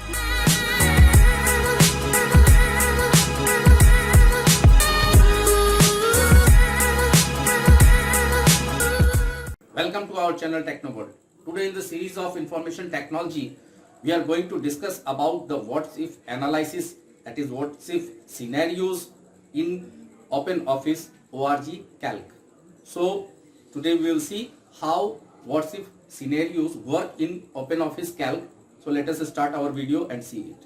Welcome to our channel TechnoWorld. Today in the series of information technology, we are going to discuss about the what if analysis, that is what if scenarios in OpenOffice org Calc. So today we will see how what if scenarios work in OpenOffice Calc. So let us start our video and see it.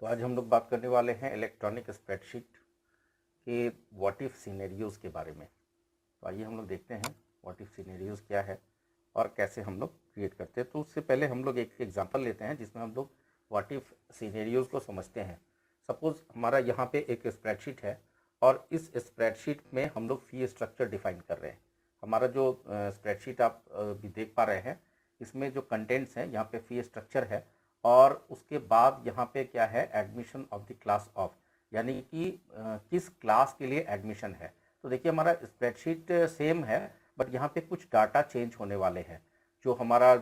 तो आज हम लोग बात करने वाले हैं electronic spreadsheet के what if scenarios के बारे में। तो आइए हम लोग देखते हैं व्हाट इफ सिनेरियोज़ क्या है और कैसे हम लोग क्रिएट करते हैं। तो उससे पहले हम लोग एक एग्जांपल लेते हैं जिसमें हम लोग व्हाट इफ सिनेरियोज़ को समझते हैं। सपोज़ हमारा यहाँ पे एक स्प्रेडशीट है और इस स्प्रेडशीट में हम लोग फी स्ट्रक्चर डिफाइन कर रहे हैं। हमारा जो स्प्रेडशीट आप भी देख पा रहे हैं, इसमें जो कंटेंट्स हैं यहाँ पे फी स्ट्रक्चर है और उसके बाद यहाँ पे क्या है, admission of the class of, यानी कि किस क्लास के लिए एडमिशन है। तो देखिए हमारा स्प्रेडशीट सेम है बट यहाँ पे कुछ डाटा चेंज होने वाले हैं। जो हमारा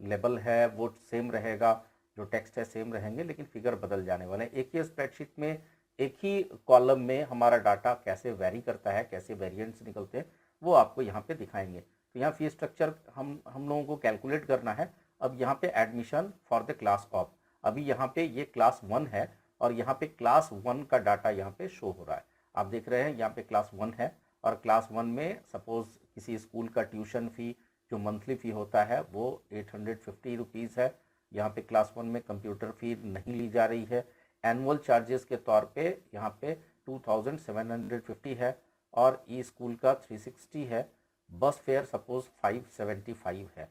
लेबल है वो सेम रहेगा, जो टेक्स्ट है सेम रहेंगे, लेकिन फिगर बदल जाने वाले हैं। एक ही स्प्रेडशीट में एक ही कॉलम में हमारा डाटा कैसे वेरी करता है, कैसे वेरिएंट्स निकलते हैं, वो आपको यहाँ पे दिखाएंगे। तो यहाँ फी स्ट्रक्चर हम लोगों को कैलकुलेट करना है। अब यहाँ पे admission for the class of, अभी यहाँ पे ये क्लास 1 है और यहाँ पे क्लास 1 का डाटा यहाँ पे शो हो रहा है। आप देख रहे हैं यहाँ पे क्लास 1 है और क्लास 1 में सपोज किसी स्कूल का ट्यूशन फ़ी जो मंथली फ़ी होता है वो 850 रुपीज़ है। यहाँ पे क्लास 1 में कंप्यूटर फ़ी नहीं ली जा रही है। एनुअल चार्जेस के तौर पे यहाँ पे 2750 है और ई स्कूल का 360 है। बस फेयर सपोज 575 है।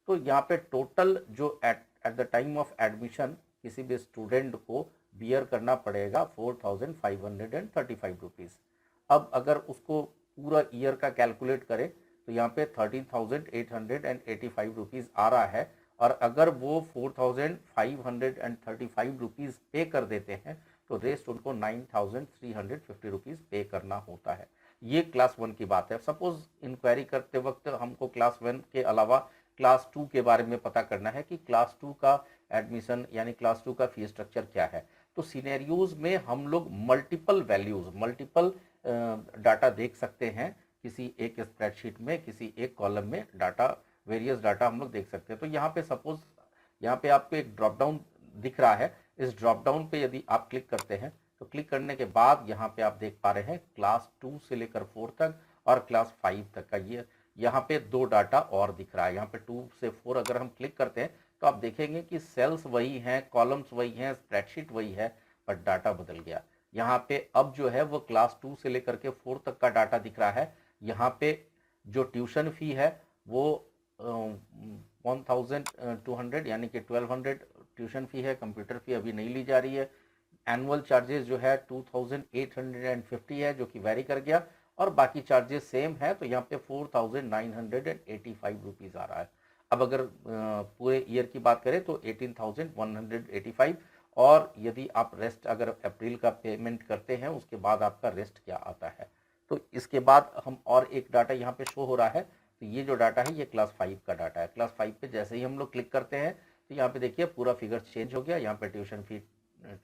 तो यहाँ पे टोटल जो at the time of admission किसी भी स्टूडेंट को बियर करना पड़ेगा 4535 रुपीज़। अब अगर उसको पूरा ईयर का कैलकुलेट करें तो यहाँ पे 13,885 रुपीज़ आ रहा है और अगर वो 4,535 रुपीज़ पे कर देते हैं तो रेस्ट उनको 9,350 रुपीज़ पे करना होता है। ये क्लास 1 की बात है। सपोज इंक्वायरी करते वक्त हमको क्लास 1 के अलावा क्लास 2 के बारे में पता करना है कि क्लास 2 का एडमिशन यानी क्लास 2 का फी स्ट्रक्चर क्या है। तो सिनेरियोज में हम लोग मल्टीपल वैल्यूज, मल्टीपल डाटा देख सकते हैं। किसी एक स्प्रेडशीट में, किसी एक कॉलम में डाटा, वेरियस डाटा हम लोग देख सकते हैं। तो यहाँ पे सपोज यहाँ पे आपको एक ड्रॉप डाउन दिख रहा है। इस ड्रॉप डाउन पे यदि आप क्लिक करते हैं तो क्लिक करने के बाद यहाँ पे आप देख पा रहे हैं क्लास 2 से लेकर 4 तक और क्लास 5 तक का ये यहाँ पे 2 डाटा और दिख रहा है। यहाँ पे 2 से 4 अगर हम क्लिक करते हैं तो आप देखेंगे कि सेल्स वही हैं, कॉलम्स वही हैं, स्प्रेडशीट वही है, पर डाटा बदल गया। यहाँ पे अब जो है वो क्लास 2 से लेकर के 4 तक का डाटा दिख रहा है। यहाँ पे जो ट्यूशन फी है वो 1200 यानी कि 1200 ट्यूशन फी है। कंप्यूटर फी अभी नहीं ली जा रही है। एनुअल चार्जेस जो है 2850 है, जो कि वेरी कर गया, और बाकी चार्जेस सेम है। तो यहाँ पे 4985 रुपीज़ आ रहा है। अब अगर पूरे ईयर की बात करें तो 18,185, और यदि आप रेस्ट अगर अप्रैल का पेमेंट करते हैं उसके बाद आपका रेस्ट क्या आता है। तो इसके बाद हम और एक डाटा यहाँ पे शो हो रहा है। तो ये जो डाटा है ये क्लास 5 का डाटा है। क्लास 5 पे जैसे ही हम लोग क्लिक करते हैं तो यहाँ पे देखिए पूरा फिगर चेंज हो गया। यहाँ पे ट्यूशन फी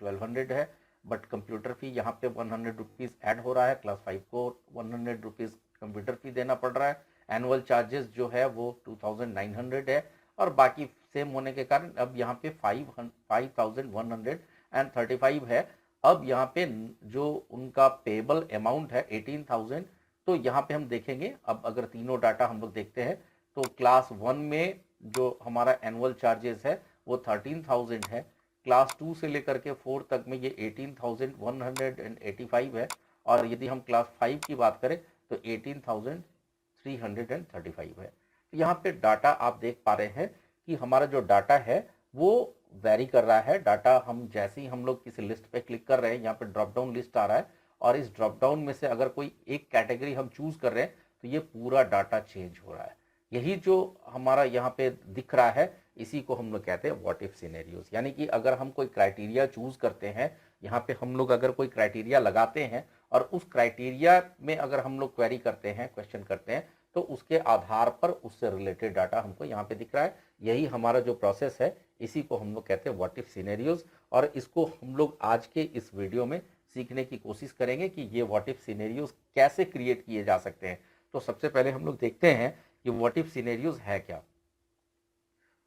1200 है बट कंप्यूटर फी यहाँ पे 100 रुपीज़ ऐड हो रहा है। क्लास 5 को 100 रुपीज़ कंप्यूटर फी देना पड़ रहा है। एनुअल चार्जेस जो है वो 2900 है और बाकी सेम होने के कारण अब यहाँ पे 5135 है। अब यहाँ पे जो उनका पेबल अमाउंट है 18,000। तो यहाँ पे हम देखेंगे, अब अगर तीनों डाटा हम लोग देखते हैं तो क्लास 1 में जो हमारा एनुअल चार्जेस है वो 13,000 है। क्लास 2 से लेकर के 4 तक में ये 18,185 है और यदि हम क्लास 5 की बात करें तो 18,335 है। तो यहाँ पे डाटा आप देख पा रहे हैं कि हमारा जो डाटा है वो वेरी कर रहा है। डाटा हम जैसे ही हम लोग किसी लिस्ट पे क्लिक कर रहे हैं, यहाँ पे ड्रॉप डाउन लिस्ट आ रहा है और इस ड्रॉप डाउन में से अगर कोई एक कैटेगरी हम चूज कर रहे हैं तो ये पूरा डाटा चेंज हो रहा है। यही जो हमारा यहाँ पे दिख रहा है इसी को हम लोग कहते हैं व्हाट इफ सिनेरियोज। यानी कि अगर हम कोई क्राइटेरिया चूज करते हैं यहाँ पे हम लोग अगर कोई क्राइटेरिया लगाते हैं और उस क्राइटेरिया में अगर हम लोग क्वेरी करते हैं, क्वेश्चन करते हैं, तो उसके आधार पर उससे रिलेटेड डाटा हमको यहाँ पे दिख रहा है। यही हमारा जो प्रोसेस है, इसी को हम लोग कहते हैं व्हाट इफ सिनेरियोज, और इसको हम लोग आज के इस वीडियो में सीखने की कोशिश करेंगे कि ये व्हाट इफ सिनेरियोज कैसे क्रिएट किए जा सकते हैं। तो सबसे पहले हम लोग देखते हैं कि व्हाट इफ सिनेरियोज है क्या।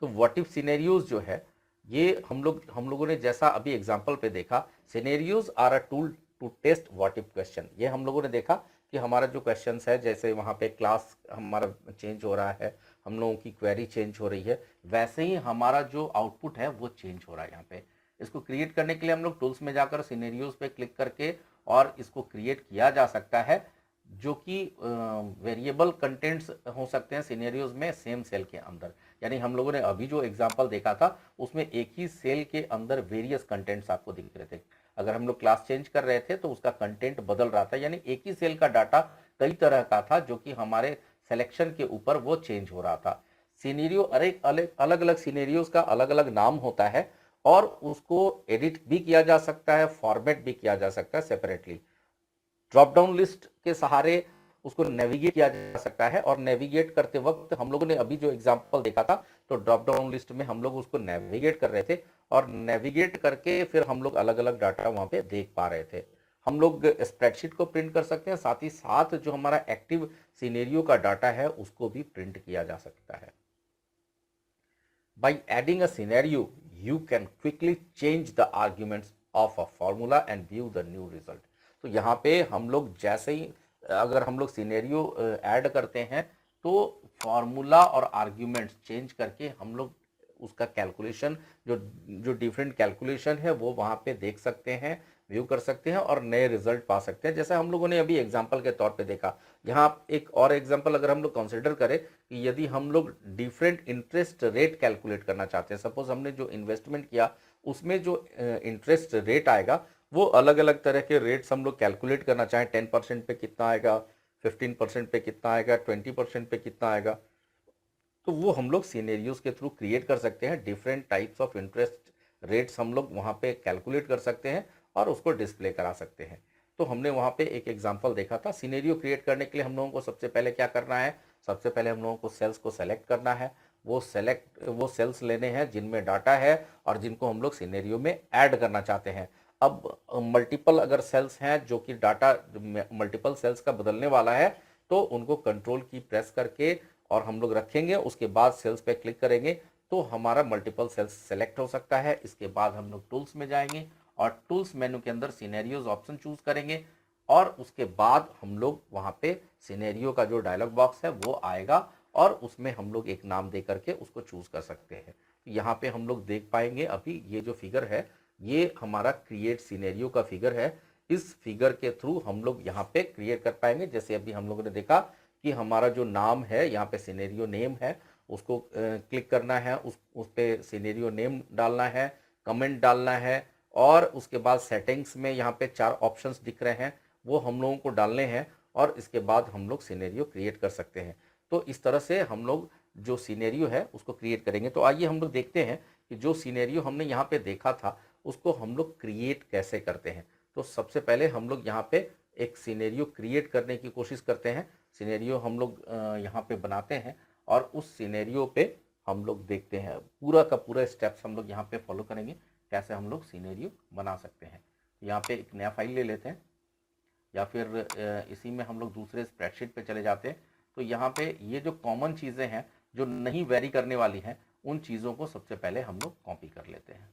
तो व्हाट इफ सिनेरियोज जो है, ये हम लोगों ने जैसा अभी एग्जांपल पे देखा, scenarios are a tool to test what if question. ये हम लोगों ने देखा कि हमारा जो क्वेश्चंस है, जैसे वहाँ पे क्लास हमारा चेंज हो रहा है, हम लोगों की क्वेरी चेंज हो रही है, वैसे ही हमारा जो आउटपुट है वो चेंज हो रहा है यहाँ पे। इसको क्रिएट करने के लिए हम लोग टूल्स में जाकर सिनेरियोज पे क्लिक करके और इसको क्रिएट किया जा सकता है, जो कि वेरिएबल कंटेंट्स हो सकते हैं सिनेरियोज में सेम सेल के अंदर। यानी हम लोगों ने अभी जो एग्जांपल देखा था उसमें एक ही सेल के अंदर वेरियस कंटेंट्स आपको दिख रहे थे। अगर हम लोग क्लास चेंज कर रहे थे तो उसका कंटेंट बदल रहा था, यानी एक ही सेल का डाटा कई तरह का था जो कि हमारे सिलेक्शन के ऊपर वो चेंज हो रहा था। सिनेरियो अलग अलग सिनेरियोज का अलग अलग नाम होता है और उसको एडिट भी किया जा सकता है, फॉर्मेट भी किया जा सकता है सेपरेटली। ड्रॉप डाउन लिस्ट के सहारे उसको नेविगेट किया जा सकता है, और नेविगेट करते वक्त हम लोगों ने अभी जो एग्जांपल देखा था, तो ड्रॉप डाउन लिस्ट में हम लोग उसको नेविगेट कर रहे थे और नेविगेट करके फिर हम लोग अलग अलग डाटा वहां पे देख पा रहे थे। हम लोग स्प्रेडशीट को प्रिंट कर सकते हैं, साथ ही साथ जो हमारा एक्टिव सिनेरियो का डाटा है उसको भी प्रिंट किया जा सकता है। By adding a scenario, you can quickly change the arguments of a formula and view the new result. तो यहाँ पे हम लोग जैसे ही अगर हम लोग सिनेरियो ऐड करते हैं तो फॉर्मूला और आर्ग्यूमेंट्स चेंज करके हम लोग उसका कैलकुलेशन, जो डिफरेंट कैलकुलेशन है वो वहाँ पे देख सकते हैं, व्यू कर सकते हैं और नए रिजल्ट पा सकते हैं। जैसे हम लोगों ने अभी एग्जांपल के तौर पे देखा, यहाँ एक और एग्जांपल अगर हम लोग कंसिडर करें कि यदि हम लोग डिफरेंट इंटरेस्ट रेट कैलकुलेट करना चाहते हैं, सपोज हमने जो इन्वेस्टमेंट किया उसमें जो इंटरेस्ट रेट आएगा वो अलग अलग तरह के रेट्स हम लोग कैलकुलेट करना चाहें, 10% पे कितना आएगा, 15% पे कितना आएगा, 20% पे कितना आएगा, तो वो हम लोग सिनेरियोज के थ्रू क्रिएट कर सकते हैं। Different types of interest rates हम लोग वहाँ पे कैलकुलेट कर सकते हैं और उसको डिस्प्ले करा सकते हैं। तो हमने वहाँ पे एक एग्जांपल देखा था। सिनेरियो क्रिएट करने के लिए हम लोगों को सबसे पहले क्या करना है, सबसे पहले हम लोगों को सेल्स को सेलेक्ट करना है। वो सेल्स लेने हैं जिनमें डाटा है और जिनको हम लोग सिनेरियो में ऐड करना चाहते हैं। अब मल्टीपल अगर सेल्स हैं जो कि डाटा मल्टीपल सेल्स का बदलने वाला है, तो उनको कंट्रोल की प्रेस करके और हम लोग रखेंगे, उसके बाद सेल्स पे क्लिक करेंगे तो हमारा मल्टीपल सेल्स सेलेक्ट हो सकता है। इसके बाद हम लोग टूल्स में जाएंगे और टूल्स मेनू के अंदर सिनेरियोज ऑप्शन चूज करेंगे और उसके बाद हम लोग वहाँ पे सिनेरियो का जो डायलॉग बॉक्स है वो आएगा और उसमें हम लोग एक नाम दे करके उसको चूज कर सकते हैं। यहाँ पे हम लोग देख पाएंगे अभी ये जो फिगर है ये हमारा क्रिएट सिनेरियो का फिगर है। इस फिगर के थ्रू हम लोग यहाँ पे क्रिएट कर पाएंगे। जैसे अभी हम लोगों ने देखा कि हमारा जो नाम है यहाँ पे सिनेरियो नेम है, उसको क्लिक करना है, उस पे सिनेरियो नेम डालना है, कमेंट डालना है और उसके बाद सेटिंग्स में यहाँ पे 4 ऑप्शंस दिख रहे हैं वो हम लोगों को डालने हैं और इसके बाद हम लोग सिनेरियो क्रिएट कर सकते हैं। तो इस तरह से हम लोग जो सिनेरियो है उसको क्रिएट करेंगे। तो आइए हम लोग देखते हैं कि जो सिनेरियो हमने यहाँ पे देखा था उसको हम लोग क्रिएट कैसे करते हैं। तो सबसे पहले हम लोग यहाँ पे एक सिनेरियो क्रिएट करने की कोशिश करते हैं। सिनेरियो हम लोग यहाँ पे बनाते हैं और उस सिनेरियो पे हम लोग देखते हैं पूरा का पूरा स्टेप्स हम लोग यहाँ पे फॉलो करेंगे कैसे हम लोग सिनेरियो बना सकते हैं। यहाँ पे एक नया फाइल ले लेते हैं या फिर इसी में हम लोग दूसरे स्प्रेडशीट पे चले जाते हैं। तो यहाँ पे ये जो कॉमन चीज़ें हैं जो नहीं वेरी करने वाली हैं उन चीज़ों को सबसे पहले हम लोग कॉपी कर लेते हैं।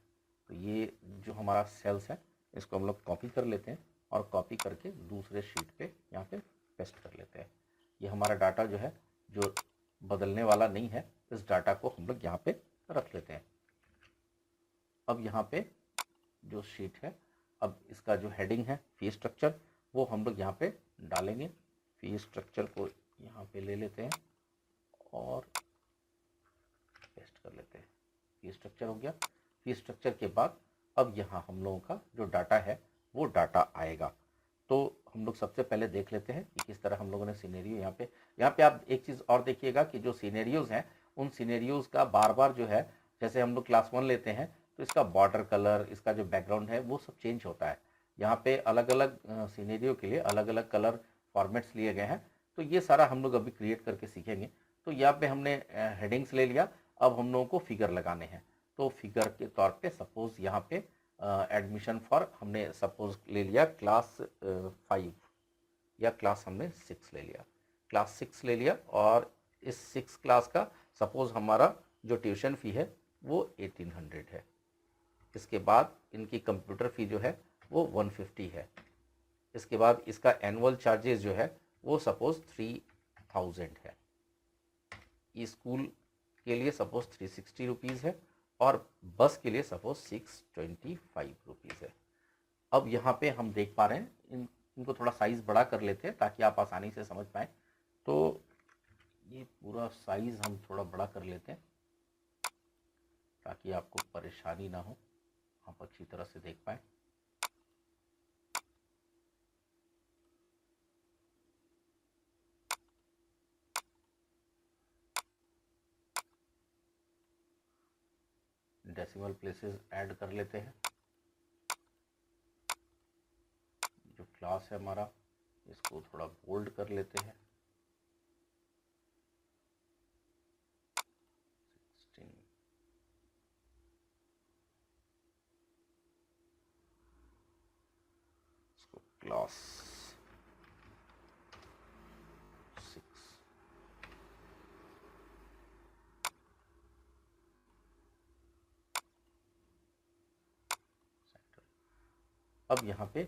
तो ये जो हमारा सेल्स है इसको हम लोग कॉपी कर लेते हैं और कॉपी करके दूसरे शीट पे यहाँ पे पेस्ट कर लेते हैं। ये हमारा डाटा जो है जो बदलने वाला नहीं है, इस डाटा को हम लोग यहाँ पे रख लेते हैं। अब यहाँ पे जो शीट है, अब इसका जो हेडिंग है फी स्ट्रक्चर वो हम लोग यहाँ पे डालेंगे। फी स्ट्रक्चर को यहाँ पे ले लेते हैं और पेस्ट कर लेते हैं। फी स्ट्रक्चर हो गया। फी स्ट्रक्चर के बाद अब यहाँ हम लोगों का जो डाटा है वो डाटा आएगा। तो हम लोग सबसे पहले देख लेते हैं कि किस तरह हम लोगों ने सिनेरियो यहाँ पे आप एक चीज़ और देखिएगा कि जो सिनेरियोज हैं उन सिनेरियोज का बार बार जो है, जैसे हम लोग क्लास 1 लेते हैं तो तो इसका बॉर्डर कलर, इसका जो बैकग्राउंड है वो सब चेंज होता है। यहाँ पे अलग अलग सिनेरियो के लिए अलग अलग कलर फॉर्मेट्स लिए गए हैं। तो ये सारा हम लोग अभी क्रिएट करके सीखेंगे। तो यहाँ पे हमने हेडिंग्स ले लिया, अब हम लोगों को फिगर लगाने हैं। तो फिगर के तौर पे सपोज यहाँ पे एडमिशन फॉर हमने सपोज ले लिया क्लास 5 या क्लास हमने 6 ले लिया, क्लास 6 ले लिया, और इस 6 क्लास का सपोज हमारा जो ट्यूशन फ़ी है वो 1800 है। इसके बाद इनकी कंप्यूटर फ़ी जो है वो 150 है। इसके बाद इसका एनुअल चार्जेस जो है वो सपोज 3000 है। ई स्कूल के लिए सपोज 360 रुपीज़ है, और बस के लिए सपोज 625 रुपीज़ है। अब यहाँ पे हम देख पा रहे हैं, इनको थोड़ा साइज़ बड़ा कर लेते हैं ताकि आप आसानी से समझ पाएँ। तो ये पूरा साइज़ हम थोड़ा बड़ा कर लेते हैं ताकि आपको परेशानी ना हो, आप अच्छी तरह से देख पाएँ। डेसिमल प्लेसेस ऐड कर लेते हैं। जो क्लास है हमारा, इसको थोड़ा बोल्ड कर लेते हैं। 16 इसको क्लास 6 अब यहाँ पे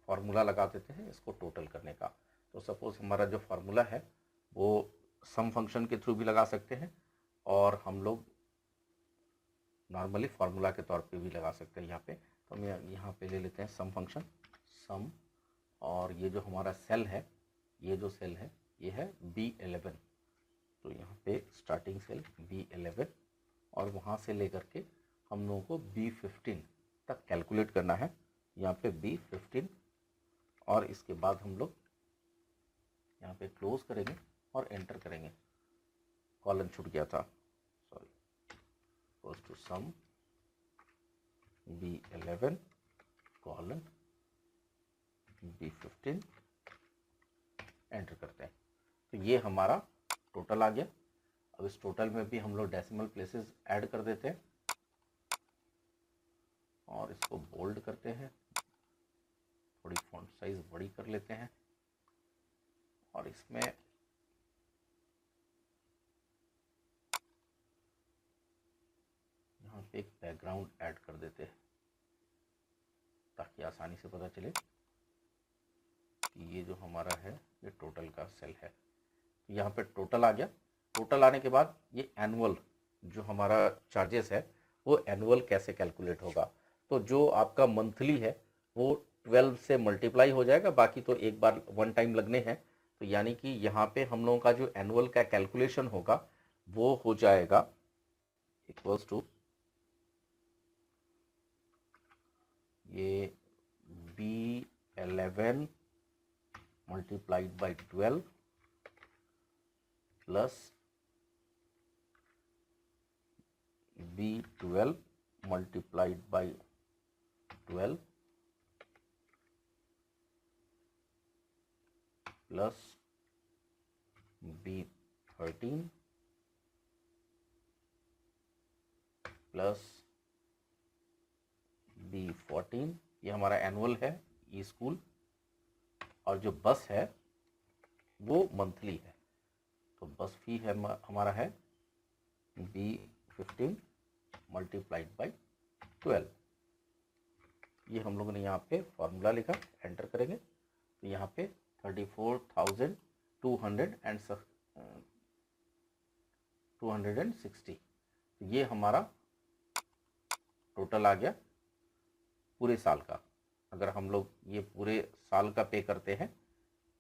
फार्मूला लगा देते हैं इसको टोटल करने का। तो सपोज हमारा जो फार्मूला है वो सम फंक्शन के थ्रू भी लगा सकते हैं, और हम लोग नॉर्मली फार्मूला के तौर पे भी लगा सकते हैं यहाँ पे। तो हम यहाँ पे ले लेते हैं सम फंक्शन, सम, और ये जो हमारा सेल है, ये जो सेल है ये है B11। तो यहाँ पे स्टार्टिंग सेल B11, और वहाँ से लेकर के हम लोगों को B15 तक कैलकुलेट करना है। यहाँ पे B15, और इसके बाद हम लोग यहाँ पे क्लोज करेंगे और एंटर करेंगे। कॉलन छूट गया था, sorry, equals to sum B11 colon B15, enter करते हैं। तो ये हमारा टोटल आ गया। अब इस टोटल में भी हम लोग डेसिमल प्लेसेस ऐड कर देते हैं, और इसको बोल्ड करते हैं, थोड़ी फॉन्ट साइज बड़ी कर लेते हैं, और इसमें यहाँ पे एक बैकग्राउंड ऐड कर देते हैं ताकि आसानी से पता चले कि ये जो हमारा है ये टोटल का सेल है। यहाँ पे टोटल आ गया। टोटल आने के बाद ये एनुअल जो हमारा चार्जेस है वो एनुअल कैसे कैलकुलेट होगा। तो जो आपका मंथली है वो 12 से मल्टीप्लाई हो जाएगा, बाकी तो एक बार वन टाइम लगने हैं। तो यानी कि यहाँ पे हम लोगों का जो एनुअल का कैलकुलेशन होगा वो हो जाएगा इक्वल्स टू ये B11 multiplied by 12 plus B12 multiplied by 12 plus B13 plus B14। ये हमारा एनुअल है ई स्कूल, और जो बस है वो मंथली है। तो बस फी है हमारा है B15 मल्टीप्लाइड बाई 12। ये हम लोगों ने यहाँ पे फॉर्मूला लिखा, एंटर करेंगे तो यहाँ पे 34,260। तो ये हमारा टोटल आ गया पूरे साल का। अगर हम लोग ये पूरे साल का पे करते हैं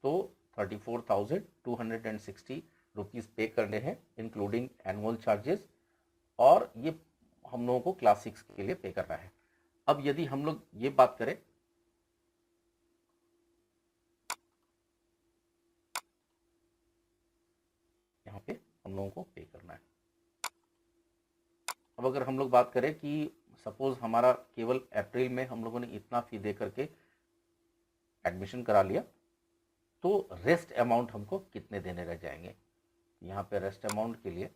तो 34,260 रुपीज़ पे करने हैं, इंक्लूडिंग एनुअल चार्जेस, और ये हम लोगों को क्लास 6 के लिए पे करना है। अब यदि हम लोग ये बात करें, यहाँ पे हम लोगों को पे करना है। अब अगर हम लोग बात करें कि सपोज हमारा केवल अप्रैल में हम लोगों ने इतना फी दे करके एडमिशन करा लिया, तो रेस्ट अमाउंट हमको कितने देने रह जाएंगे। यहाँ पे रेस्ट अमाउंट के लिए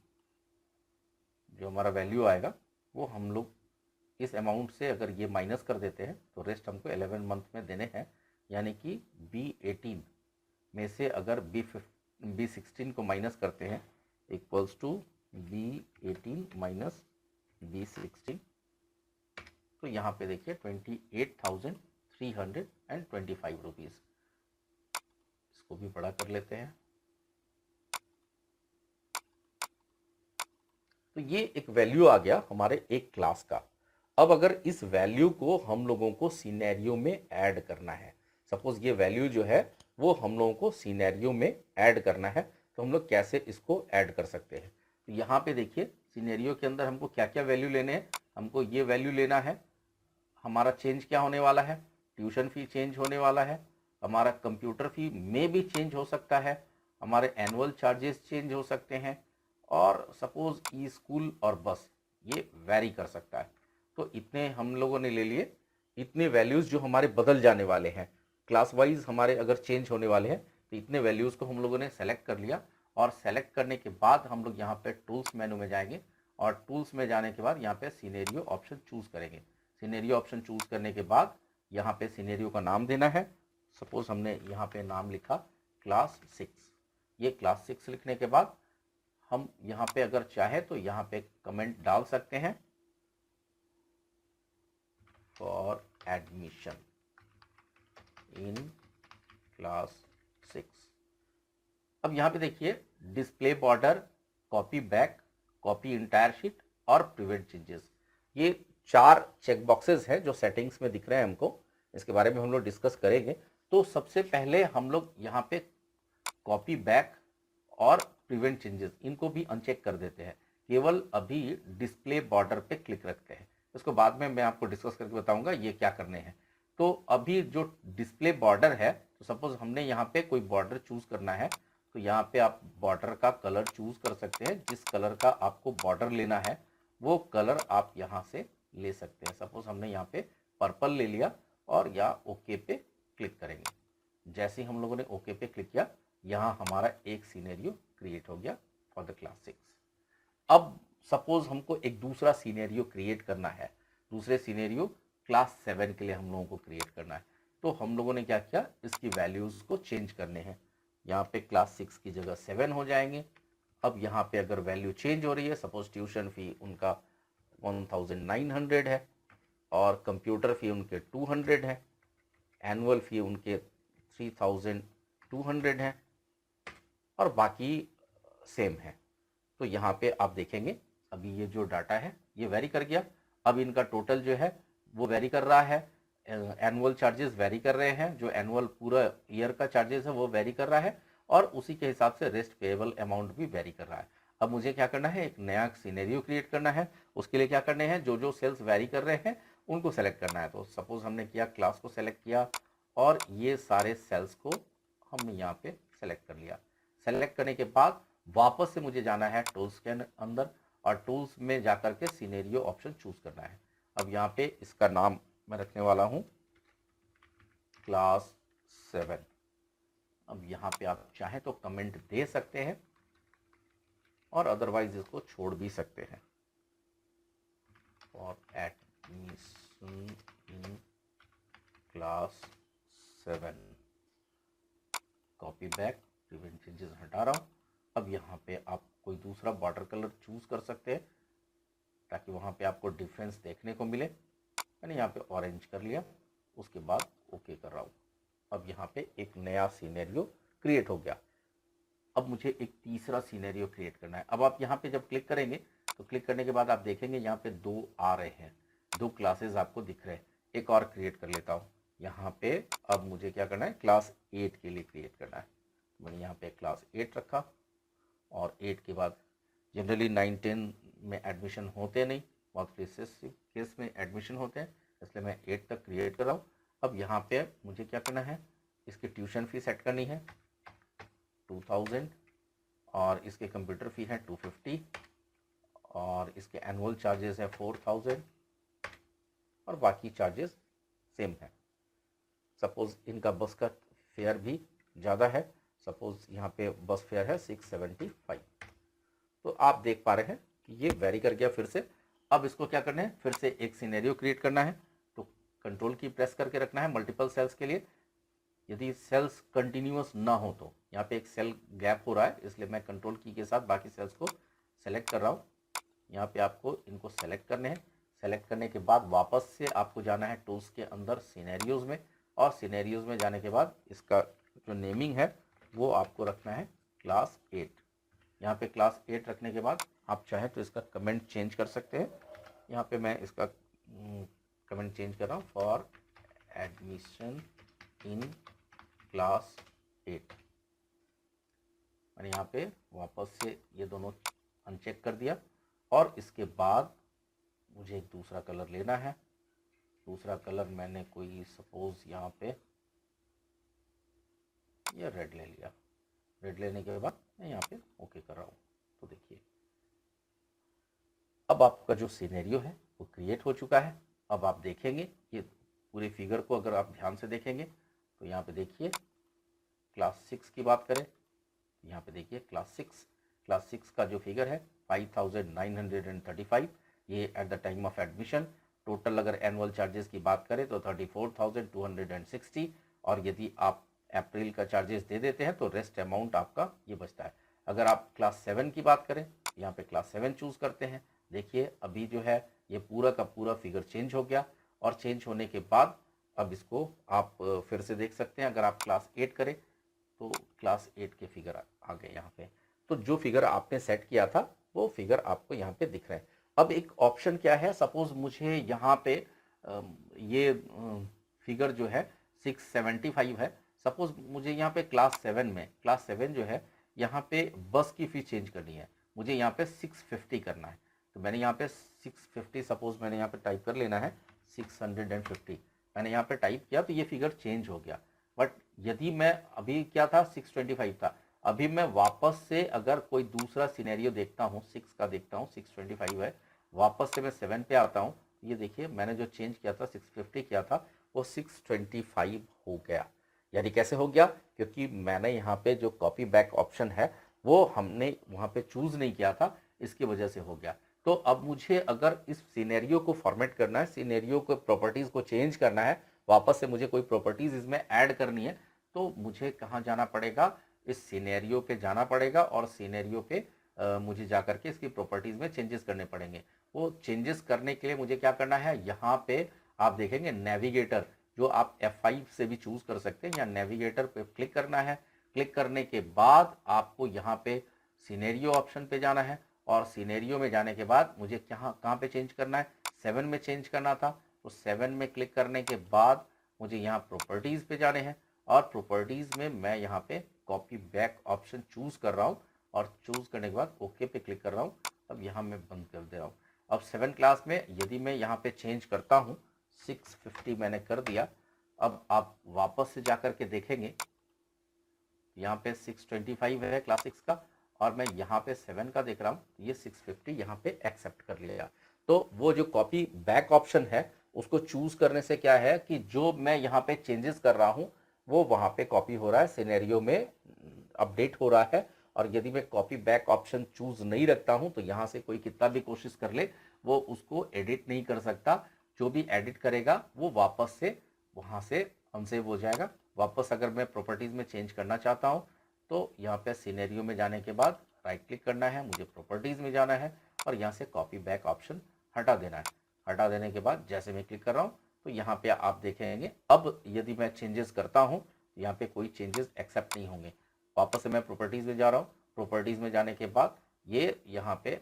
जो हमारा वैल्यू आएगा वो हम लोग इस अमाउंट से अगर ये माइनस कर देते हैं तो रेस्ट हमको 11 मंथ में देने हैं। यानी कि B18 में से अगर B16 को माइनस करते हैं equals to B18 minus B16, तो यहाँ पे देखिए 28,325 रुपीज़। इसको भी बड़ा कर लेते हैं। तो ये एक वैल्यू आ गया हमारे एक क्लास का। अब अगर इस वैल्यू को हम लोगों को सिनेरियो में ऐड करना है, सपोज ये वैल्यू जो है वो हम लोगों को सिनेरियो में ऐड करना है, तो हम लोग कैसे इसको ऐड कर सकते हैं। तो यहाँ पे देखिए सिनेरियो के अंदर हमको क्या क्या वैल्यू लेने हैं। हमको ये वैल्यू लेना है, हमारा चेंज क्या होने वाला है, ट्यूशन फी चेंज होने वाला है, हमारा कंप्यूटर फी में भी चेंज हो सकता है, हमारे एनुअल चार्जेस चेंज हो सकते हैं, और सपोज ई स्कूल और बस ये वैरी कर सकता है। तो इतने हम लोगों ने ले लिए, इतने वैल्यूज़ जो हमारे बदल जाने वाले हैं, क्लास वाइज हमारे अगर चेंज होने वाले हैं, तो इतने वैल्यूज़ को हम लोगों ने सेलेक्ट कर लिया। और सेलेक्ट करने के बाद हम लोग यहाँ पे टूल्स मेनू में जाएंगे, और टूल्स में जाने के बाद यहाँ पे सिनेरियो ऑप्शन चूज़ करेंगे। सिनेरियो ऑप्शन चूज़ करने के बाद यहाँ पे सिनेरियो का नाम देना है। सपोज हमने यहाँ पे नाम लिखा क्लास 6। ये क्लास 6 लिखने के बाद हम यहाँ पे अगर चाहे तो यहाँ पे कमेंट डाल सकते हैं फॉर एडमिशन इन क्लास 6। अब यहाँ पे देखिए display border, copy back, copy entire sheet और प्रिवेंट चेंजेस, ये 4 चेक बॉक्सेस हैं जो सेटिंग्स में दिख रहे हैं हमको। इसके बारे में हम लोग डिस्कस करेंगे। तो सबसे पहले हम लोग यहाँ पे कॉपी बैक और प्रिवेंट चेंजेस इनको भी अनचेक कर देते हैं, केवल अभी डिस्प्ले बॉर्डर पे क्लिक रखते हैं। इसको बाद में मैं आपको डिस्कस करके बताऊंगा ये क्या करने हैं। तो अभी जो डिस्प्ले बॉर्डर है, तो सपोज हमने यहाँ पे कोई बॉर्डर चूज करना है, तो यहाँ पे आप बॉर्डर का कलर चूज कर सकते हैं। जिस कलर का आपको बॉर्डर लेना है वो कलर आप यहाँ से ले सकते हैं। सपोज हमने यहाँ पे पर्पल ले लिया और यहाँ ओके पे क्लिक करेंगे। जैसे ही हम लोगों ने ओके पे क्लिक किया, यहाँ हमारा एक सिनेरियो क्रिएट हो गया फॉर द क्लास 6। अब सपोज हमको एक दूसरा सिनेरियो क्रिएट करना है, दूसरे सिनेरियो क्लास 7 के लिए हम लोगों को क्रिएट करना है। तो हम लोगों ने क्या किया, इसकी वैल्यूज़ को चेंज करने हैं। यहाँ पे क्लास 6 की जगह 7 हो जाएंगे। अब यहाँ पे अगर वैल्यू चेंज हो रही है, सपोज ट्यूशन फी उनका 1900 है और कंप्यूटर फी उनके 200 है, एनुअल फी उनके 3200 है और बाकी सेम है। तो यहाँ पे आप देखेंगे अभी ये जो डाटा है ये वेरी कर गया। अब इनका टोटल जो है वो वेरी कर रहा है, एनुअल चार्जेस वेरी कर रहे हैं, जो एनुअल पूरा ईयर का चार्जेस है वो वेरी कर रहा है, और उसी के हिसाब से रेस्ट पेएबल अमाउंट भी वेरी कर रहा है। अब मुझे क्या करना है, एक नया सिनेरियो क्रिएट करना है। उसके लिए क्या करने हैं, जो जो सेल्स वेरी कर रहे हैं उनको सेलेक्ट करना है। तो सपोज हमने किया, क्लास को सेलेक्ट किया और ये सारे सेल्स को हमने यहाँ पे सेलेक्ट कर लिया। सेलेक्ट करने के बाद वापस से मुझे जाना है टूल्स के अंदर और टूल्स में जाकर के सिनेरियो ऑप्शन चूज करना है। अब यहाँ पे इसका नाम मैं रखने वाला हूँ क्लास 7। अब यहाँ पे आप चाहें तो कमेंट दे सकते हैं और अदरवाइज इसको छोड़ भी सकते हैं। For admission in class 7, copy back, prevent changes हटा रहा हूँ। अब यहाँ पे आप कोई दूसरा बॉर्डर कलर चूज कर सकते हैं ताकि वहाँ पे आपको डिफरेंस देखने को मिले। मैंने यहाँ पे ऑरेंज कर लिया, उसके बाद ओके कर रहा हूँ। अब यहाँ पे एक नया सिनेरियो क्रिएट हो गया। अब मुझे एक तीसरा सिनेरियो क्रिएट करना है। अब आप यहाँ पे जब क्लिक करेंगे तो क्लिक करने के बाद आप देखेंगे यहाँ पे 2 आ रहे हैं, 2 क्लासेस आपको दिख रहे हैं। एक और क्रिएट कर लेता हूँ यहाँ पे। अब मुझे क्या करना है, क्लास 8 के लिए क्रिएट करना है। मैंने यहाँ पे क्लास 8 रखा और 8 के बाद जनरली 9-10 में एडमिशन होते नहीं, बहुत केस में एडमिशन होते हैं, इसलिए मैं 8 तक क्रिएट कर रहा हूँ। अब यहाँ पे मुझे क्या करना है, इसकी ट्यूशन फी सेट करनी है 2000 और इसके कंप्यूटर फी है 250 और इसके एनुअल चार्जेस है 4000 और बाकी चार्जेस सेम है। सपोज इनका बस का फेयर भी ज़्यादा है, सपोज यहाँ पे बस फेयर है 675। तो आप देख पा रहे हैं कि ये वेरी कर गया फिर से। अब इसको क्या करना है, फिर से एक सिनेरियो क्रिएट करना है। तो कंट्रोल की प्रेस करके रखना है मल्टीपल सेल्स के लिए। यदि सेल्स कंटिन्यूअस ना हो तो यहाँ पे एक सेल गैप हो रहा है, इसलिए मैं कंट्रोल की के साथ बाकी सेल्स को सेलेक्ट कर रहा हूँ। यहाँ पे आपको इनको सेलेक्ट करने हैं। सेलेक्ट करने के बाद वापस से आपको जाना है टूल्स के अंदर सिनेरियोज में, और सिनेरियोज में जाने के बाद इसका जो नेमिंग है वो आपको रखना है क्लास 8। यहाँ पे क्लास 8 रखने के बाद आप चाहें तो इसका कमेंट चेंज कर सकते हैं। यहाँ पे मैं इसका कमेंट चेंज कर रहा हूँ, फॉर एडमिशन इन क्लास 8। मैंने यहाँ पे वापस से ये दोनों अनचेक कर दिया, और इसके बाद मुझे एक दूसरा कलर लेना है। दूसरा कलर मैंने कोई सपोज यहाँ पे ये रेड ले लिया। रेड लेने के बाद मैं यहाँ पे ओके कर रहा हूँ। तो देखिए अब आपका जो सिनेरियो है वो क्रिएट हो चुका है। अब आप देखेंगे ये पूरे फिगर को, अगर आप ध्यान से देखेंगे तो यहाँ पे देखिए क्लास 6 की बात करें, यहाँ पे देखिए क्लास 6 का जो फिगर है 5935, ये at the time of admission. Total अगर एनुअल चार्जेस की बात करें तो 34,260, और यदि आप अप्रैल का चार्जेस दे देते हैं तो रेस्ट अमाउंट आपका ये बचता है। अगर आप क्लास 7 की बात करें, यहाँ पे क्लास 7 चूज करते हैं। देखिए अभी जो है ये पूरा का पूरा फिगर चेंज हो गया, और चेंज होने के बाद अब इसको आप फिर से देख सकते हैं। अगर आप क्लास 8 करें तो क्लास 8 के फिगर आ गए यहाँ पे। तो जो फिगर आपने सेट किया था वो फिगर आपको यहाँ पे दिख रहे हैं। अब एक ऑप्शन क्या है, सपोज मुझे यहाँ पे ये फिगर जो है 675 है। सपोज मुझे यहाँ पे क्लास 7 जो है यहाँ पे बस की फीस चेंज करनी है, मुझे यहाँ पे 650 करना है। तो मैंने यहाँ पे 650 सपोज मैंने यहाँ पे टाइप कर लेना है 650। मैंने यहाँ पे टाइप किया तो ये फिगर चेंज हो गया। बट यदि मैं अभी क्या था 625 था, अभी मैं वापस से अगर कोई दूसरा सिनेरियो देखता हूँ, 6 का देखता हूँ, 625 है, वापस से मैं 7 पे आता हूँ, ये देखिए मैंने जो चेंज किया था 650 किया था वो 625 हो गया। यानी कैसे हो गया, क्योंकि मैंने यहाँ पे जो कॉपी बैक ऑप्शन है वो हमने वहाँ पे चूज नहीं किया था, इसकी वजह से हो गया। तो अब मुझे अगर इस सिनेरियो को फॉर्मेट करना है, सिनेरियो को प्रॉपर्टीज को चेंज करना है, वापस से मुझे कोई प्रॉपर्टीज इसमें ऐड करनी है, तो मुझे कहाँ जाना पड़ेगा, इस सिनेरियो पे जाना पड़ेगा, और सिनेरियो पे मुझे जा करके इसकी प्रॉपर्टीज में चेंजेस करने पड़ेंगे। वो चेंजेस करने के लिए मुझे क्या करना है, यहाँ पे आप देखेंगे नेविगेटर, जो आप F5 से भी चूज कर सकते हैं, या नेविगेटर पे क्लिक करना है। क्लिक करने के बाद आपको यहाँ पे सिनेरियो ऑप्शन पे जाना है, और सिनेरियो में जाने के बाद मुझे कहाँ पे चेंज करना है, 7 में चेंज करना था। तो 7 में क्लिक करने के बाद मुझे यहाँ प्रॉपर्टीज पे जाने हैं, और प्रॉपर्टीज में मैं यहाँ पे कॉपी बैक ऑप्शन चूज कर रहा हूँ, और चूज करने के बाद ओके पे क्लिक कर रहा हूँ। अब यहाँ मैं बंद कर दे रहा हूँ। अब 7 क्लास में यदि मैं यहाँ पे चेंज करता हूँ, 650 मैंने कर दिया। अब आप वापस से जाकर के देखेंगे यहाँ पे 625 है क्लास 6 का, और मैं यहाँ पे 7 का देख रहा हूँ, ये 650 यहाँ पे एक्सेप्ट कर लिया। तो वो जो कॉपी बैक ऑप्शन है उसको चूज करने से क्या है कि जो मैं यहाँ पे चेंजेस कर रहा हूँ वो वहाँ पे कॉपी हो रहा है, सिनेरियो में अपडेट हो रहा है। और यदि मैं कॉपी बैक ऑप्शन चूज नहीं रखता हूँ तो यहाँ से कोई कितना भी कोशिश कर ले वो उसको एडिट नहीं कर सकता। जो भी एडिट करेगा वो वापस से वहाँ से अनसेव हो जाएगा। वापस अगर मैं प्रॉपर्टीज में चेंज करना चाहता हूँ तो यहाँ पे सिनेरियो में जाने के बाद राइट क्लिक करना है, मुझे प्रॉपर्टीज में जाना है, और यहाँ से कॉपी बैक ऑप्शन हटा देना है। हटा देने के बाद जैसे मैं क्लिक कर रहा हूँ तो यहाँ पे आप देखेंगे अब यदि मैं चेंजेस करता हूँ यहाँ पे कोई चेंजेस एक्सेप्ट नहीं होंगे। वापस से मैं प्रॉपर्टीज में जा रहा हूँ, प्रॉपर्टीज में जाने के बाद ये यहाँ पे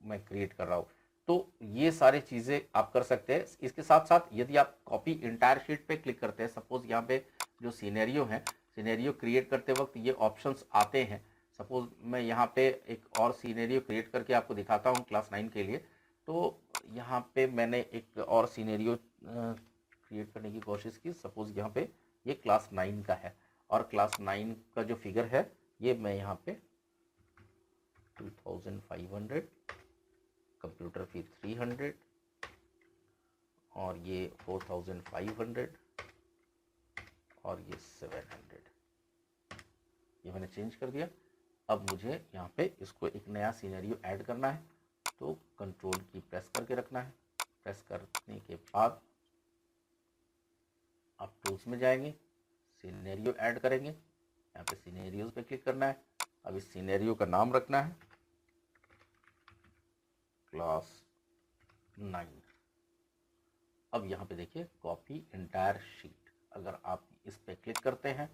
मैं क्रिएट कर रहा हूँ। तो ये सारी चीजें आप कर सकते हैं। इसके साथ साथ यदि आप कॉपी इंटायर शीट पे क्लिक करते हैं, सपोज यहाँ पे जो सिनेरियो है, सिनेरियो क्रिएट करते वक्त ये ऑप्शंस आते हैं। सपोज मैं यहाँ पे एक और सिनेरियो क्रिएट करके आपको दिखाता हूँ क्लास 9 के लिए। तो यहाँ पे मैंने एक और सिनेरियो क्रिएट करने की कोशिश की। सपोज यहाँ पे ये क्लास 9 का है, और क्लास 9 का जो फिगर है ये मैं यहाँ पे 2500, कंप्यूटर फी 300, और ये 4500 और ये 700, ये मैंने चेंज कर दिया। अब मुझे यहाँ पे इसको एक नया सिनेरियो ऐड करना है, तो कंट्रोल की प्रेस करके रखना है। प्रेस करने के बाद आप टूल्स में जाएंगे, सिनेरियो ऐड करेंगे, यहाँ पे सिनेरियोज पे क्लिक करना है। अब इस सिनेरियो का नाम रखना है क्लास 9। अब यहाँ पे देखिए कॉपी एंटायर शीट, अगर आप इस पे क्लिक करते हैं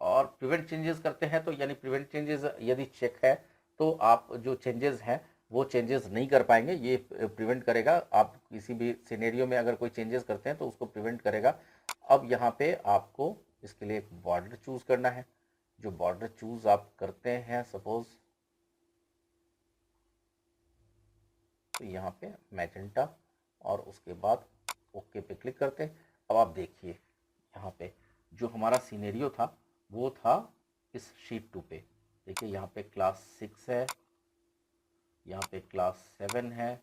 और प्रिवेंट चेंजेस करते हैं, तो यानी प्रिवेंट चेंजेस यदि चेक है तो आप जो चेंजेस हैं वो चेंजेस नहीं कर पाएंगे, ये प्रिवेंट करेगा। आप किसी भी सिनेरियो में अगर कोई चेंजेस करते हैं तो उसको प्रिवेंट करेगा। अब यहाँ पे आपको इसके लिए एक बॉर्डर चूज करना है। जो बॉर्डर चूज आप करते हैं, सपोज तो यहाँ पे मैजेंटा, और उसके बाद ओके पे क्लिक करते हैं। अब आप देखिए यहाँ पे जो हमारा सिनेरियो था वो था इस शीट 2 पे। देखिए यहाँ पे क्लास 6 है, यहाँ पे क्लास 7 है,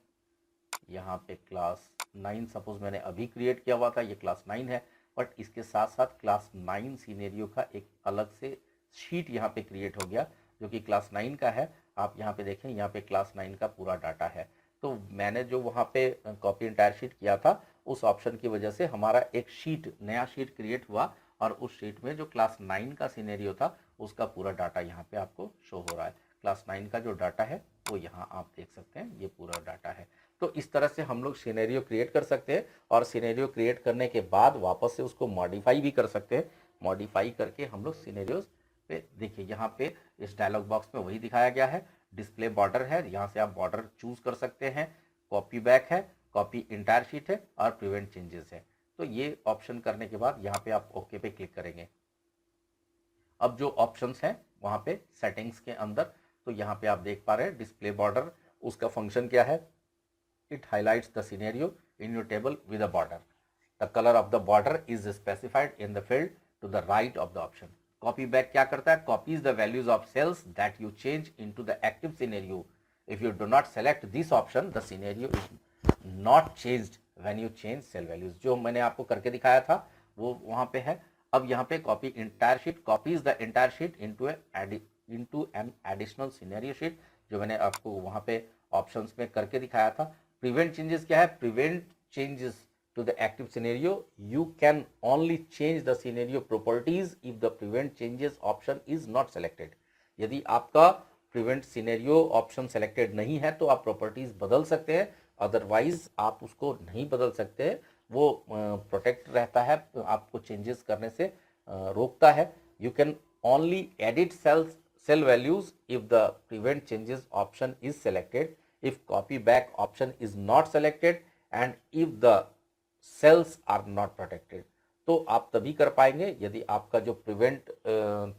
यहाँ पे क्लास 9 सपोज मैंने अभी क्रिएट किया हुआ था, ये क्लास 9 है। बट इसके साथ साथ क्लास 9 सिनेरियो का एक अलग से शीट यहाँ पे क्रिएट हो गया जो कि क्लास 9 का है। आप यहाँ पे देखें, यहाँ पे क्लास 9 का पूरा डाटा है। तो मैंने जो वहाँ पे कॉपी एंटायर शीट किया था उस ऑप्शन की वजह से हमारा एक शीट, नया शीट क्रिएट हुआ, और उस शीट में जो क्लास 9 का सिनेरियो था उसका पूरा डाटा यहाँ पे आपको शो हो रहा है। क्लास 9 का जो डाटा है वो यहाँ आप देख सकते हैं, ये पूरा डाटा है। तो इस तरह से हम लोग सिनेरियो क्रिएट कर सकते हैं, और सिनेरियो क्रिएट करने के बाद वापस से उसको मॉडिफाई भी कर सकते हैं। मॉडिफाई करके हम लोग सिनेरियोज पे, देखिए यहाँ पे इस डायलॉग बॉक्स में वही दिखाया गया है। डिस्प्ले बॉर्डर है, यहाँ से आप बॉर्डर चूज कर सकते हैं। कॉपी बैक है, कॉपी इंटायर शीट है, और प्रिवेंट चेंजेस है। तो ये ऑप्शन करने के बाद यहाँ पे आप ओके पे क्लिक करेंगे। अब जो ऑप्शंस हैं वहाँ पे सेटिंग्स के अंदर, तो यहाँ पे आप देख पा रहे हैं डिस्प्ले बॉर्डर, उसका फंक्शन क्या है? It highlights the scenario in your table with a border. The color of the border is specified in the field to the right of the option. Copy back क्या करता है? Copies the values of cells that you change into the active scenario. If you do not select this option, the scenario is not changed when you change cell values. जो मैंने आपको करके दिखाया था वो वहाँ पे है। अब यहाँ पे copy entire sheet, copies the entire sheet into an additional scenario sheet, जो मैंने आपको वहाँ पे ऑप्शंस में करके दिखाया था। प्रिवेंट चेंजेस क्या है? Prevent changes to the active scenario, you can only change the scenario properties if the prevent changes option is not selected. यदि आपका प्रिवेंट सिनेरियो ऑप्शन सेलेक्टेड नहीं है तो आप प्रॉपर्टीज बदल सकते हैं, अदरवाइज आप उसको नहीं बदल सकते। वो प्रोटेक्ट रहता है, आपको चेंजेस करने से रोकता है। You can only edit cell values if the prevent changes option is selected, if copy back option is not selected, and if the cells are not protected। तो आप तभी कर पाएंगे यदि आपका जो प्रिवेंट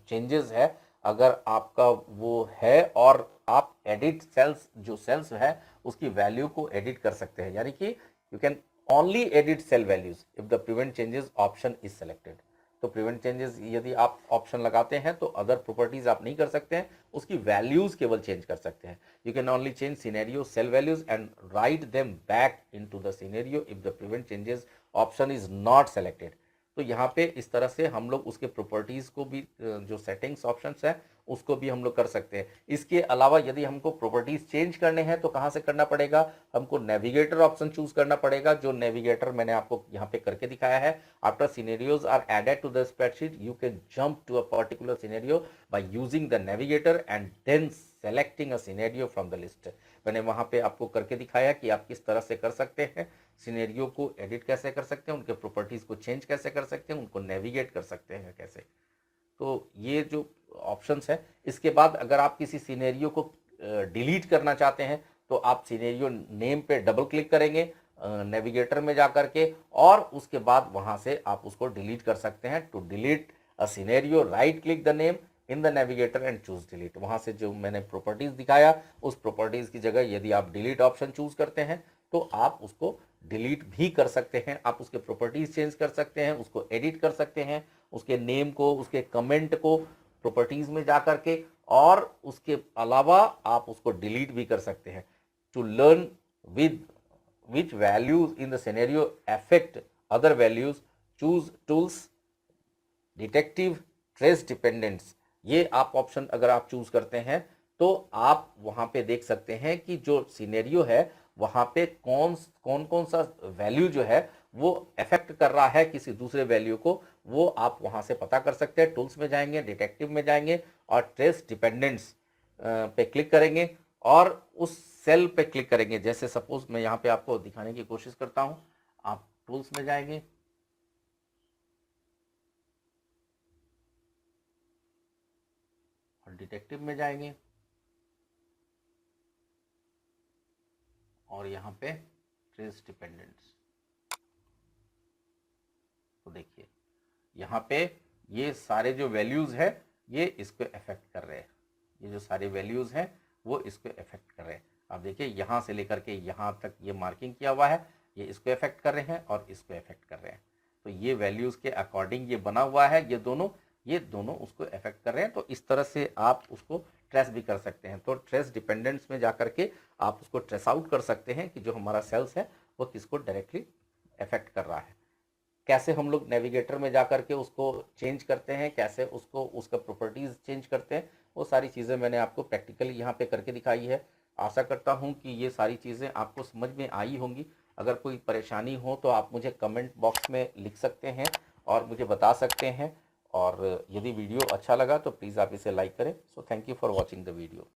चेंजेस है अगर आपका वो है और आप एडिट सेल्स, जो सेल्स है उसकी वैल्यू को एडिट कर सकते हैं, यानी कि you can only edit cell values if the prevent changes option is selected. तो प्रिवेंट चेंजेस यदि आप ऑप्शन लगाते हैं तो अदर प्रॉपर्टीज आप नहीं कर सकते हैं, उसकी वैल्यूज केवल चेंज कर सकते हैं। You can only change scenario cell values and write them back into the scenario if the prevent changes option is not selected. तो यहाँ पे इस तरह से हम लोग उसके प्रॉपर्टीज को भी, जो सेटिंग्स ऑप्शंस है उसको भी हम लोग कर सकते हैं। इसके अलावा यदि हमको प्रॉपर्टीज चेंज करने हैं तो कहाँ से करना पड़ेगा? हमको नेविगेटर ऑप्शन चूज करना पड़ेगा, जो नेविगेटर मैंने आपको यहाँ पे करके दिखाया है। After scenarios are added to the spreadsheet you can jump to a particular scenario by using the navigator and then selecting a scenario from the list. मैंने वहाँ पे आपको करके दिखाया कि आप किस तरह से कर सकते हैं, सिनेरियो को एडिट कैसे कर सकते हैं, उनके प्रॉपर्टीज को चेंज कैसे कर सकते हैं, उनको नेविगेट कर सकते हैं कैसे। तो ये जो ऑप्शंस है, इसके बाद अगर आप किसी सिनेरियो को डिलीट करना चाहते हैं तो आप सिनेरियो नेम पे डबल क्लिक करेंगे नेविगेटर में जा करके, और उसके बाद वहां से आप उसको डिलीट कर सकते हैं। To delete a scenario right click the name in the navigator and choose delete. वहां से जो मैंने प्रॉपर्टीज दिखाया उस प्रॉपर्टीज की जगह यदि आप डिलीट ऑप्शन चूज करते हैं तो आप उसको डिलीट भी कर सकते हैं। आप उसके प्रॉपर्टीज चेंज कर सकते हैं, उसको एडिट कर सकते हैं, उसके नेम को, उसके कमेंट को प्रॉपर्टीज में जा करके, और उसके अलावा आप उसको डिलीट भी कर सकते हैं। To learn which values in the scenario affect other values, choose tools, detective, trace dependence। ये आप ऑप्शन अगर आप चूज करते हैं तो आप वहां पे देख सकते हैं कि जो सिनेरियो है वहां पे कौन कौन सा वैल्यू जो है वो अफेक्ट कर रहा है किसी दूसरे वैल्यू को, वो आप वहां से पता कर सकते हैं। टूल्स में जाएंगे, डिटेक्टिव में जाएंगे और ट्रेस डिपेंडेंट्स पे क्लिक करेंगे और उस सेल पे क्लिक करेंगे। जैसे सपोज मैं यहाँ पे आपको दिखाने की कोशिश करता हूँ, आप टूल्स में जाएंगे और डिटेक्टिव में जाएंगे और यहाँ पे ट्रेस डिपेंडेंट्स, तो देखिए यहाँ पे ये सारे जो वैल्यूज है ये इसको अफेक्ट कर रहे हैं। ये जो सारे वैल्यूज हैं वो इसको अफेक्ट कर रहे हैं। आप देखिए यहाँ से लेकर के यहाँ तक ये मार्किंग किया हुआ है, ये इसको अफेक्ट कर रहे हैं और इसको अफेक्ट कर रहे हैं। तो ये वैल्यूज के अकॉर्डिंग ये बना हुआ है, ये दोनों उसको अफेक्ट कर रहे हैं। तो इस तरह से आप उसको ट्रेस भी कर सकते हैं। तो ट्रेस डिपेंडेंट्स में जाकर के आप उसको ट्रेस आउट कर सकते हैं कि जो हमारा सेल्स है वो किसको डायरेक्टली अफेक्ट कर रहा है। कैसे हम लोग नेविगेटर में जाकर के उसको चेंज करते हैं, कैसे उसको उसका प्रॉपर्टीज़ चेंज करते हैं, वो सारी चीज़ें मैंने आपको प्रैक्टिकली यहाँ पे करके दिखाई है। आशा करता हूँ कि ये सारी चीज़ें आपको समझ में आई होंगी। अगर कोई परेशानी हो तो आप मुझे कमेंट बॉक्स में लिख सकते हैं और मुझे बता सकते हैं। और यदि वीडियो अच्छा लगा तो प्लीज़ आप इसे लाइक करें। So thank you for watching the video.